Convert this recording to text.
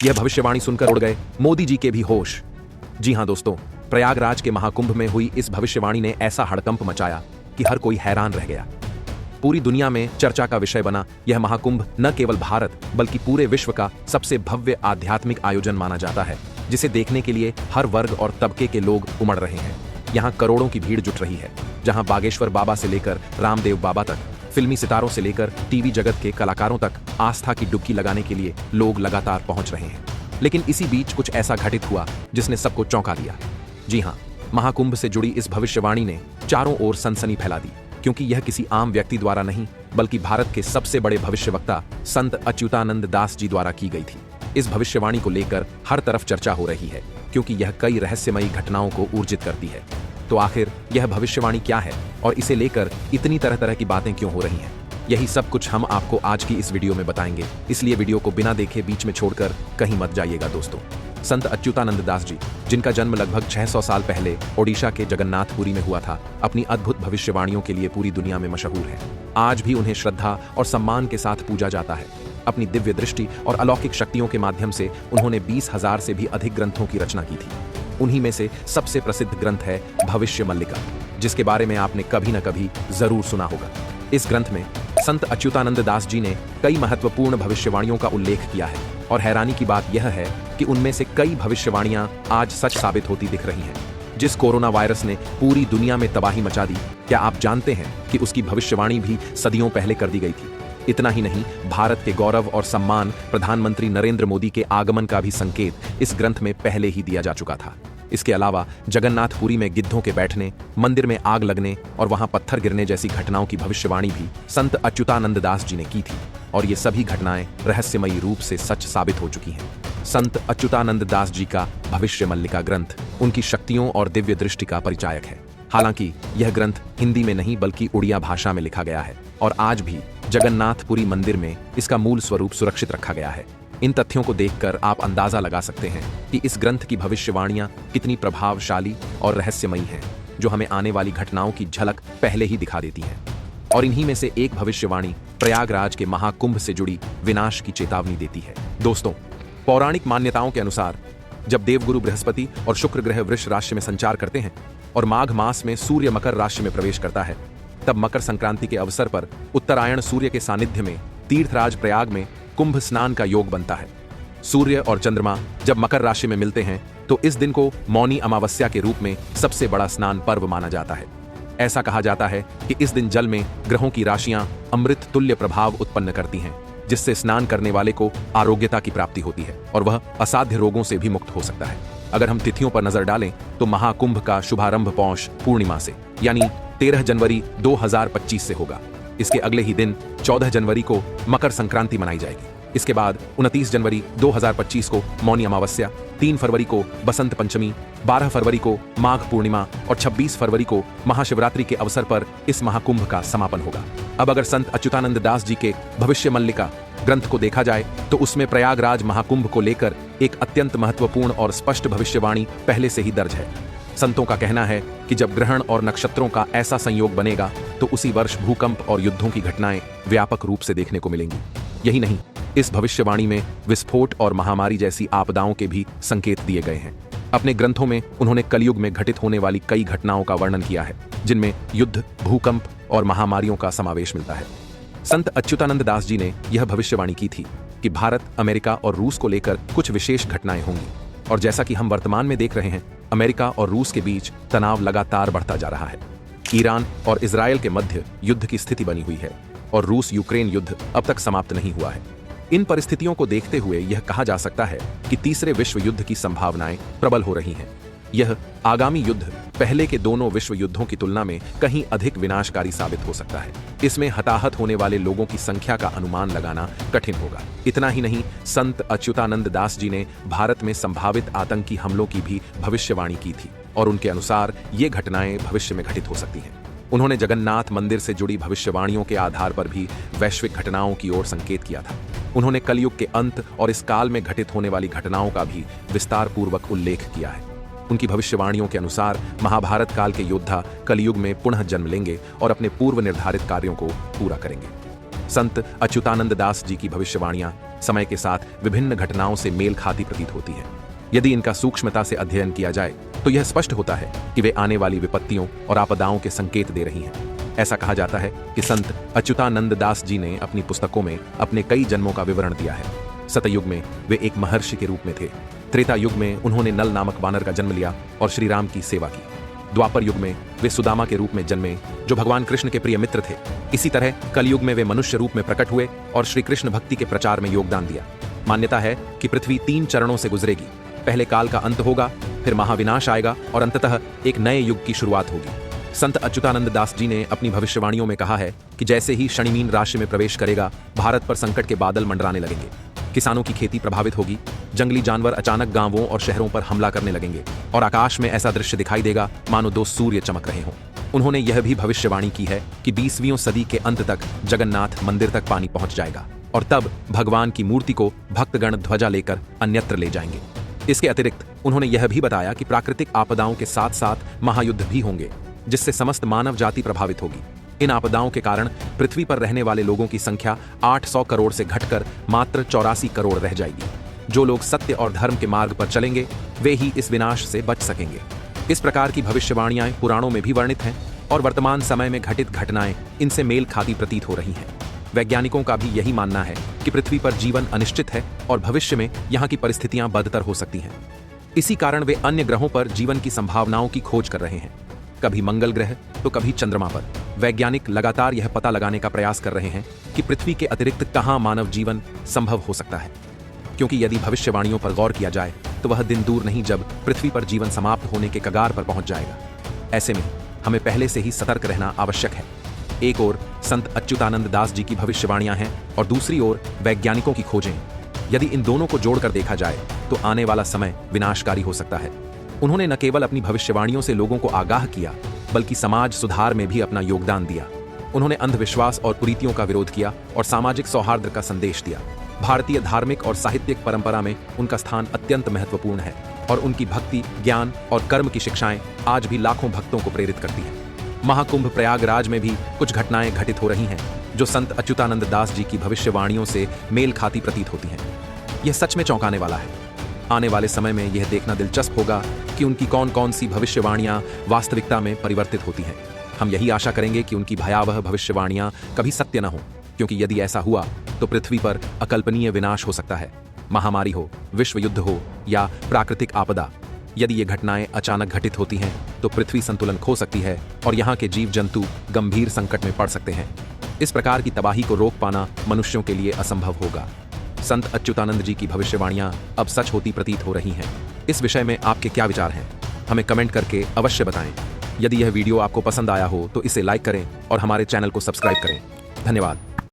यह भविष्यवाणी सुनकर उड़ गए मोदी जी के भी होश। जी हां दोस्तों, प्रयागराज के महाकुंभ में हुई इस भविष्यवाणी ने ऐसा हड़कंप मचाया कि हर कोई हैरान रह गया। पूरी दुनिया में चर्चा का विषय बना यह महाकुंभ न केवल भारत बल्कि पूरे विश्व का सबसे भव्य आध्यात्मिक आयोजन माना जाता है, जिसे देखने के लिए हर वर्ग और तबके के लोग उमड़ रहे हैं। यहाँ करोड़ों की भीड़ जुट रही है, जहाँ बागेश्वर बाबा से लेकर रामदेव बाबा तक, फिल्मी सितारों से लेकर टीवी जगत के कलाकारों तक आस्था की डुबकी लगाने के लिए लोग लगातार पहुंच रहे हैं। लेकिन इसी बीच कुछ ऐसा घटित हुआ जिसने सबको चौंका दिया। जी हाँ, महाकुंभ से जुड़ी इस भविष्यवाणी ने चारों ओर सनसनी फैला दी, क्योंकि यह किसी आम व्यक्ति द्वारा नहीं बल्कि भारत के सबसे बड़े भविष्यवक्ता संत अच्युतानंद दास जी द्वारा की गई थी। इस भविष्यवाणी को लेकर हर तरफ चर्चा हो रही है, क्योंकि यह कई रहस्यमयी घटनाओं को ऊर्जित करती है। तो आखिर यह भविष्यवाणी क्या है और इसे लेकर इतनी तरह तरह की बातें क्यों हो रही हैं? यही सब कुछ हम आपको आज की इस वीडियो में बताएंगे, इसलिए वीडियो को बिना देखे बीच में छोड़कर कहीं मत जाइएगा दोस्तों। संत अच्युतानंद दास जी, जिनका जन्म लगभग 600 साल पहले ओडिशा के जगन्नाथपुरी में हुआ था, अपनी अद्भुत भविष्यवाणियों के लिए पूरी दुनिया में मशहूर हैं। आज भी उन्हें श्रद्धा और सम्मान के साथ पूजा जाता है। अपनी दिव्य दृष्टि और अलौकिक शक्तियों के माध्यम से उन्होंने 20,000 से भी अधिक ग्रंथों की रचना की थी। उन्हीं में से सबसे प्रसिद्ध ग्रंथ है भविष्य मल्लिका, जिसके बारे में आपने कभी न कभी जरूर सुना होगा। इस ग्रंथ में संत अच्युतानंद दास जी ने कई महत्वपूर्ण भविष्यवाणियों का उल्लेख किया है, और हैरानी की बात यह है कि उनमें से कई भविष्यवाणियां आज सच साबित होती दिख रही हैं। जिस कोरोना वायरस ने पूरी दुनिया में तबाही मचा दी, क्या आप जानते हैं कि उसकी भविष्यवाणी भी सदियों पहले कर दी गई थी? इतना ही नहीं, भारत के गौरव और सम्मान प्रधानमंत्री नरेंद्र मोदी के आगमन का भी संकेत इस ग्रंथ में पहले ही दिया जा चुका था। इसके अलावा जगन्नाथपुरी में गिद्धों के बैठने, मंदिर में आग लगने और वहां पत्थर गिरने जैसी घटनाओं की भविष्यवाणी भी संत अच्युतानंद दास जी ने की थी, और ये सभी घटनाएं रहस्यमयी रूप से सच साबित हो चुकी हैं। संत अच्युतानंद दास जी का भविष्य मल्लिका ग्रंथ उनकी शक्तियों और दिव्य दृष्टि का परिचायक है। हालांकि यह ग्रंथ हिंदी में नहीं बल्कि उड़िया भाषा में लिखा गया है, और आज भी जगन्नाथपुरी मंदिर में इसका मूल स्वरूप सुरक्षित रखा गया है। इन तथ्यों को देखकर आप अंदाजा लगा सकते हैं कि इस ग्रंथ की भविष्यवाणियां कितनी प्रभावशाली और रहस्यमयी हैं, जो हमें आने वाली घटनाओं की झलक पहले ही दिखा देती हैं। और इन्हीं में से एक भविष्यवाणी प्रयागराज के महाकुंभ से जुड़ी विनाश की चेतावनी देती है। दोस्तों, पौराणिक मान्यताओं के अनुसार जब देवगुरु बृहस्पति और शुक्र ग्रह वृष राशि में संचार करते हैं और माघ मास में सूर्य मकर राशि में प्रवेश करता है, तब मकर संक्रांति के अवसर पर उत्तरायण सूर्य के सानिध्य में तीर्थराज प्रयाग में कुंभ स्नान का योग बनता है। सूर्य और चंद्रमा जब मकर राशि में मिलते हैं तो इस दिन को मौनी अमावस्या के रूप में सबसे बड़ा स्नान पर्व माना जाता है। ऐसा कहा जाता है कि इस दिन जल में ग्रहों की राशियां अमृत तुल्य प्रभाव उत्पन्न करती हैं, जिससे स्नान करने वाले को आरोग्यता की प्राप्ति होती है और वह असाध्य रोगों से भी मुक्त हो सकता है। अगर हम तिथियों पर नजर डालें तो महाकुंभ का शुभारंभ पौष पूर्णिमा से यानी 13 जनवरी 2025 से होगा। इसके अगले ही दिन 14 जनवरी को मकर संक्रांति मनाई जाएगी। इसके बाद 29 जनवरी 2025 को मौनी अमावस्या, 3 फरवरी को बसंत पंचमी, 12 फरवरी को माघ पूर्णिमा और 26 फरवरी को महाशिवरात्रि के अवसर पर इस महाकुंभ का समापन होगा। अब अगर संत अच्युतानंद दास जी के भविष्य मल्लिका ग्रंथ को देखा जाए तो उसमें प्रयागराज महाकुंभ को लेकर एक अत्यंत महत्वपूर्ण और स्पष्ट भविष्यवाणी पहले से ही दर्ज है। संतों का कहना है कि जब ग्रहण और नक्षत्रों का ऐसा संयोग बनेगा तो उसी वर्ष भूकंप और युद्धों की घटनाएं व्यापक रूप से देखने को मिलेंगी। यही नहीं, इस भविष्यवाणी में विस्फोट और महामारी जैसी आपदाओं के भी संकेत दिए गए हैं। अपने ग्रंथों में उन्होंने कलयुग में घटित होने वाली कई घटनाओं का वर्णन किया है, जिनमें युद्ध, भूकंप और महामारियों का समावेश मिलता है। संत अच्युतानंद दास जी ने यह भविष्यवाणी की थी कि भारत, अमेरिका और रूस को लेकर कुछ विशेष घटनाएं होंगी, और जैसा कि हम वर्तमान में देख रहे हैं, अमेरिका और रूस के बीच तनाव लगातार बढ़ता जा रहा है। ईरान और इजरायल के मध्य युद्ध की स्थिति बनी हुई है और रूस यूक्रेन युद्ध अब तक समाप्त नहीं हुआ है। इन परिस्थितियों को देखते हुए यह कहा जा सकता है कि तीसरे विश्व युद्ध की संभावनाएं प्रबल हो रही हैं। यह आगामी युद्ध पहले के दोनों विश्व युद्धों की तुलना में कहीं अधिक विनाशकारी साबित हो सकता है। इसमें हताहत होने वाले लोगों की संख्या का अनुमान लगाना कठिन होगा। इतना ही नहीं, संत अच्युतानंद दास जी ने भारत में संभावित आतंकी हमलों की भी भविष्यवाणी की थी, और उनके अनुसार ये घटनाएं भविष्य में घटित हो सकती हैं। उन्होंने जगन्नाथ मंदिर से जुड़ी भविष्यवाणियों के आधार पर भी वैश्विक घटनाओं की ओर संकेत किया था। उन्होंने कलयुग के अंत और इस काल में घटित होने वाली घटनाओं का भी विस्तार पूर्वक उल्लेख किया है। उनकी भविष्यवाणियों के अनुसार महाभारत काल के योद्धा कलयुग में पुनः जन्म लेंगे और अपने पूर्व निर्धारित कार्यों को पूरा करेंगे। संत अच्युतानंद दास जी की भविष्यवाणियां समय के साथ विभिन्न घटनाओं से मेल खाती प्रतीत होती हैं। यदि इनका सूक्ष्मता से अध्ययन किया जाए तो यह स्पष्ट होता है कि वे आने वाली विपत्तियों और आपदाओं के संकेत दे रही हैं। ऐसा कहा जाता है कि संत अच्युतानंद दास जी ने अपनी पुस्तकों में अपने कई जन्मों का विवरण दिया है। सतयुग में वे एक महर्षि के रूप में थे। त्रेता युग में उन्होंने नल नामक वानर का जन्म लिया और श्री राम की सेवा की। द्वापर युग में वे सुदामा के रूप में जन्मे, जो भगवान कृष्ण के प्रिय मित्र थे। इसी तरह कलयुग में वे मनुष्य रूप में प्रकट हुए और श्री कृष्ण भक्ति के प्रचार में योगदान दिया। मान्यता है कि पृथ्वी 3 चरणों से गुजरेगी। पहले काल का अंत होगा, फिर महाविनाश आएगा और अंततः एक नए युग की शुरुआत होगी। संत अच्युतानंद दास जी ने अपनी भविष्यवाणियों में कहा है कि जैसे ही शनि मीन राशि में प्रवेश करेगा, भारत पर संकट के बादल मंडराने लगेंगे। किसानों की खेती प्रभावित होगी, जंगली जानवर अचानक गांवों और शहरों पर हमला करने लगेंगे और आकाश में ऐसा दृश्य दिखाई देगा मानो 2 सूर्य चमक रहे हों। उन्होंने यह भी भविष्यवाणी की है कि 20वीं सदी के अंत तक जगन्नाथ मंदिर तक पानी पहुंच जाएगा और तब भगवान की मूर्ति को भक्तगण ध्वजा लेकर अन्यत्र ले जाएंगे। इसके अतिरिक्त उन्होंने यह भी बताया कि प्राकृतिक आपदाओं के साथ साथ महायुद्ध भी होंगे, जिससे समस्त मानव जाति प्रभावित होगी। इन आपदाओं के कारण पृथ्वी पर रहने वाले लोगों की संख्या 800 करोड़ से घटकर मात्र 84 करोड़ रह जाएगी। जो लोग सत्य और धर्म के मार्ग पर चलेंगे वे ही इस विनाश से बच सकेंगे। इस प्रकार की भविष्यवाणियां पुराणों में भी वर्णित हैं और वर्तमान समय में घटित घटनाएं इनसे मेल खाती प्रतीत हो रही हैं। वैज्ञानिकों का भी यही मानना है कि पृथ्वी पर जीवन अनिश्चित है और भविष्य में यहाँ की परिस्थितियां बदतर हो सकती हैं। इसी कारण वे अन्य ग्रहों पर जीवन की संभावनाओं की खोज कर रहे हैं, कभी मंगल ग्रह तो कभी चंद्रमा पर। वैज्ञानिक लगातार यह पता लगाने का प्रयास कर रहे हैं कि पृथ्वी के अतिरिक्त कहां मानव जीवन संभव हो सकता है, क्योंकि यदि भविष्यवाणियों पर गौर किया जाए तो वह दिन दूर नहीं जब पृथ्वी पर जीवन समाप्त होने के कगार पर पहुंच जाएगा। ऐसे में हमें पहले से ही सतर्क रहना आवश्यक है। एक ओर संत अच्युतानंद दास जी की भविष्यवाणियां हैं और दूसरी ओर वैज्ञानिकों की खोजें। यदि इन दोनों को जोड़कर देखा जाए तो आने वाला समय विनाशकारी हो सकता है। उन्होंने न केवल अपनी भविष्यवाणियों से लोगों को आगाह किया, बल्कि समाज सुधार में भी अपना योगदान दिया। उन्होंने अंधविश्वास और कुरीतियों का विरोध किया और सामाजिक सौहार्द का संदेश दिया। भारतीय धार्मिक और साहित्यिक परंपरा में उनका स्थान अत्यंत महत्वपूर्ण है और उनकी भक्ति, ज्ञान और कर्म की शिक्षाएं आज भी लाखों भक्तों को प्रेरित करती हैं। महाकुंभ प्रयागराज में भी कुछ घटनाएं घटित हो रही हैं जो संत अच्युतानंद दास जी की भविष्यवाणियों से मेल खाती प्रतीत होती हैं। यह सच में चौंकाने वाला है। आने वाले समय में यह देखना दिलचस्प होगा कि उनकी कौन कौन सी भविष्यवाणियां वास्तविकता में परिवर्तित होती हैं। हम यही आशा करेंगे कि उनकी भयावह भविष्यवाणियां कभी सत्य न हो, क्योंकि यदि ऐसा हुआ तो पृथ्वी पर अकल्पनीय विनाश हो सकता है। महामारी हो, विश्व युद्ध हो या प्राकृतिक आपदा, यदि ये घटनाएं अचानक घटित होती हैं तो पृथ्वी संतुलन खो सकती है और यहाँ के जीव जंतु गंभीर संकट में पड़ सकते हैं। इस प्रकार की तबाही को रोक पाना मनुष्यों के लिए असंभव होगा। संत अच्युतानंद जी की भविष्यवाणियां अब सच होती प्रतीत हो रही हैं। इस विषय में आपके क्या विचार हैं? हमें कमेंट करके अवश्य बताएं। यदि यह वीडियो आपको पसंद आया हो तो इसे लाइक करें और हमारे चैनल को सब्सक्राइब करें। धन्यवाद।